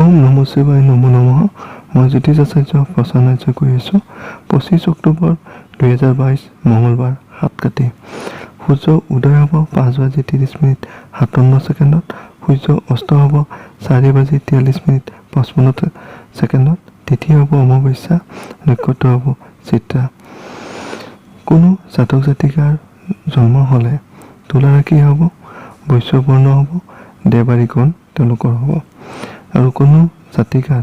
ওম নম শিৱায় নমো নমঃ। মই জ্যোতিষ আচাৰ্য প্ৰসন্ন আচাৰ্য কৈ আছোঁ। 25 অক্টোবৰ 2022 মঙলবাৰ 7 কাতি। সূৰ্য উদয় হ'ব 5:30 সূৰ্য অস্ত হ'ব 4:43 তিথি হ'ব অমাৱস্যা, নক্ষত্ৰ হ'ব চিত্ৰা। কোনো জাতক জাতিকাৰ জন্ম হ'লে তুলা ৰাশি হ'ব, বৈশ্য বৰ্ণ হ'ব, দেৱাৰী গণ তেওঁলোকৰ হ'ব। আৰু কোনো জাতিকাৰ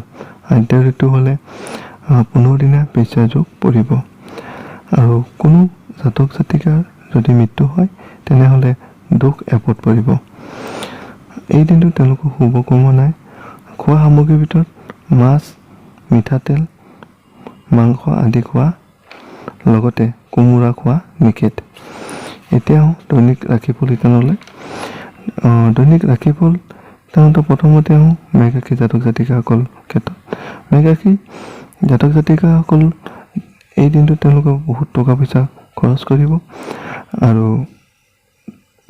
আদ্য ঋতু হ'লে 15 দিনা বেশ্যা যোগ পৰিব। আৰু কোনো জাতক জাতিকাৰ যদি মৃত্যু হয় তেনেহ'লে দুখ এপদ পৰিব। এই দিনটোত তেওঁলোকৰ শুভ কৰ্ম নাই। খোৱা সামগ্ৰীৰ ভিতৰত মাছ, মিঠাতেল, মাংস আদি খোৱা, লগতে কোমোৰা খোৱা নিষেধ। এতিয়া দৈনিক ৰাশিফল শিতানলৈ। দৈনিক ৰাশিফল তেওঁলোকে প্ৰথমতে মেঘ ৰাশি জাতক জাতিকাসকল ক্ষেত্ৰত। মেঘ ৰাশি জাতক জাতিকাসকল এই দিনটোত তেওঁলোকে বহুত টকা পইচা খৰচ কৰিব। আৰু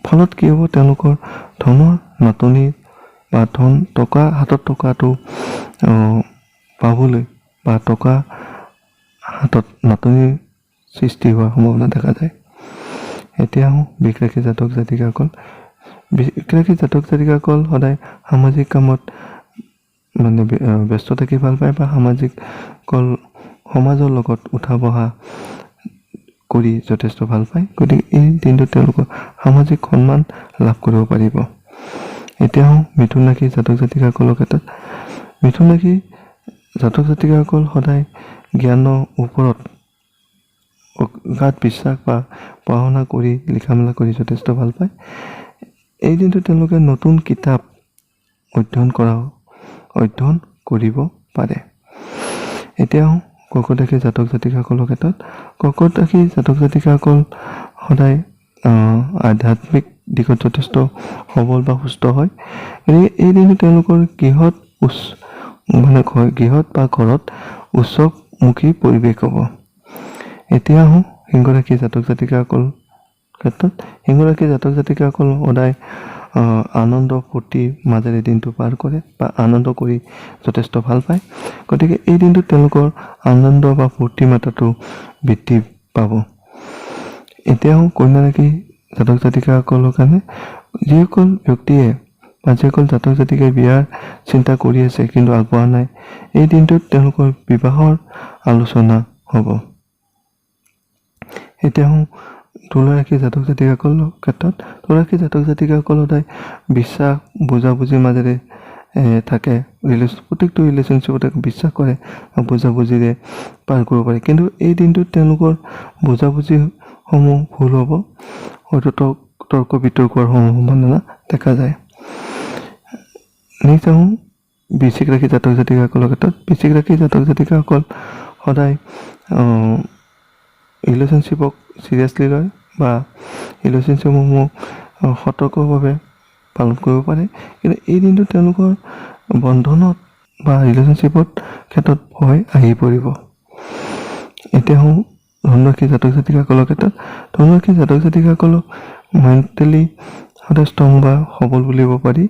ফলত কি হ'ব, তেওঁলোকৰ ধনৰ নাটনি বা টকা হাতত টকাটো পাবলৈ বা টকা হাতত নাটনিৰ সৃষ্টি হোৱাৰ সম্ভাৱনা দেখা যায়। এতিয়া বৃষ ৰাশি জাতক জাতিকাসকল। বৃষ ৰাশি জাতক জাতিকাসকল সদায় সামাজিক কামত মানে ব্যস্ত থাকি ভাল পায় বা সমাজৰ লগত উঠা বহা কৰি যথেষ্ট ভাল পায়। গতিকে এই দিনটোত তেওঁলোকৰ সামাজিক সন্মান লাভ কৰিব পাৰিব। এতিয়া মিথুন ৰাশি জাতক জাতিকাসকলৰ ক্ষেত্ৰত। মিথুন ৰাশি জাতক জাতিকাসকল সদায় জ্ঞানৰ ওপৰত গাঢ় বিশ্বাস বা পঢ়া শুনা কৰি লিখা মেলা কৰি যথেষ্ট ভাল পায়। এই দিনটোত তেওঁলোকে নতুন কিতাপ অধ্যয়ন কৰিব পাৰে। এতিয়া কৰ্কট ৰাশি জাতক জাতিকাসকলৰ ক্ষেত্ৰত। কৰ্কট ৰাশি জাতক জাতিকাসকল সদায় আধ্যাত্মিক দিশত যথেষ্ট সবল বা সুস্থ হয়। এই দিনটোত তেওঁলোকৰ গৃহত বা ঘৰত উৎসৱমুখী পৰিৱেশ হ'ব। এতিয়া সিংহ ৰাশি জাতক জাতিকাসকল ক্ষেত্ৰত। সিংহ ৰাশি জাতক জাতিকাসকল সদায় আনন্দ ফূৰ্তিৰ মাজেৰে দিনটো পাৰ কৰে বা আনন্দ কৰি যথেষ্ট ভাল পায়। গতিকে এই দিনটোত তেওঁলোকৰ আনন্দ বা ফূৰ্তি মাত্ৰাটো বৃদ্ধি পাব। এতিয়া কন্যা ৰাশি জাতক জাতিকাসকলৰ কাৰণে। যিসকল ব্যক্তিয়ে বা যিসকল জাতক জাতিকাই বিয়াৰ চিন্তা কৰি আছে কিন্তু আগবঢ়া নাই, এই দিনটোত তেওঁলোকৰ বিবাহৰ আলোচনা হ'ব। এতিয়া তুলা ৰাশি জাতক জাতিকাসকলৰ ক্ষেত্ৰত। তুলা ৰাশি জাতক জাতিকাসকল সদায় বিশ্বাস বুজাবুজিৰ মাজেৰে থাকে। প্ৰত্যেকটো ৰিলেশ্যনশ্বিপতে বিশ্বাস কৰে বা বুজাবুজিৰে পাৰ কৰিব পাৰে। কিন্তু এই দিনটোত তেওঁলোকৰ বুজাবুজিসমূহ ভুল হ'ব, হয়তো তৰ্ক বিতৰ্ক হোৱাৰ সম্ভাৱনা দেখা যায়। নেক্সট বৃশ্চিক ৰাশি জাতক জাতিকাসকলৰ ক্ষেত্ৰত। বৃশ্চিক ৰাশি জাতক জাতিকাসকল সদায় ৰিলেশ্যনশ্বিপক চিৰিয়াছলি লয় বা ৰিলেশ্যনশ্বিপসমূহ সতৰ্কভাৱে পালন কৰিব পাৰে। কিন্তু এই দিনটোত তেওঁলোকৰ বন্ধনত বা ৰিলেশ্যনশ্বিপত ক্ষেত্ৰত ভয় আহি পৰিব। এতিয়া ধনুৰাশি জাতক জাতিকাসকলৰ ক্ষেত্ৰত। ধনুৰাশি জাতক জাতিকাসকলক মেণ্টেলি সদায় ষ্ট্ৰং বা সবল বুলিব পাৰি।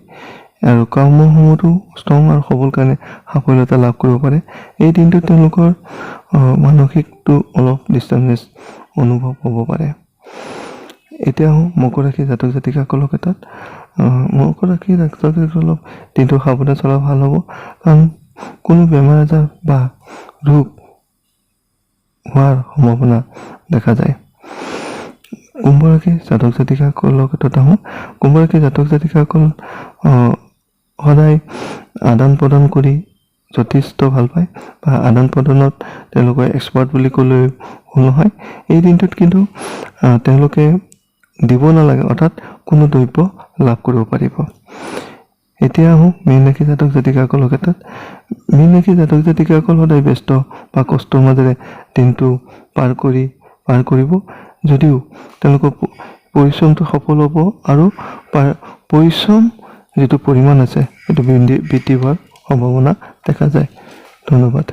আৰু কৰ্মসমূহতো ষ্ট্ৰং আৰু সবল কাৰণে সাফল্যতা লাভ কৰিব পাৰে। এই দিনটোত তেওঁলোকৰ মানসিকটো অলপ ডিষ্টাৰ্বনেছ অনুভৱ হ'ব পাৰে। এতিয়া মকৰ ৰাশি জাতক জাতিকাসকলৰ ক্ষেত্ৰত। মকৰ ৰাশি জাতক জাতিকাসকলক দিনটো সাৱধানে চলা ভাল হ'ব, কাৰণ কোনো বেমাৰ আজাৰ বা ৰোগ হোৱাৰ সম্ভাৱনা দেখা যায়। কুম্ভ ৰাশি জাতক জাতিকাসকলৰ ক্ষেত্ৰত কুম্ভ ৰাশি জাতক জাতিকাসকল সদায় আদান প্ৰদান কৰি যথেষ্ট ভাল পায় বা আদান প্ৰদানত তেওঁলোকে এক্সপাৰ্ট বুলি ক'লেও ভুল নহয়। এই দিনটোত কিন্তু তেওঁলোকে দিব নালাগে, অৰ্থাৎ কোনো দ্ৰব্য লাভ কৰিব পাৰিব। এতিয়া মীন ৰাশি জাতক জাতিকাসকলৰ ক্ষেত্ৰত। মীন ৰাশি জাতক জাতিকাসকল সদায় ব্যস্ত বা কষ্টৰ মাজেৰে দিনটো পাৰ কৰিব, যদিও তেওঁলোকৰ পৰিশ্ৰমটো সফল হ'ব আৰু পৰিশ্ৰম যিটো পৰিমাণ আছে সেইটো বৃদ্ধি হোৱাৰ সম্ভাৱনা দেখা যায়। ধন্যবাদ।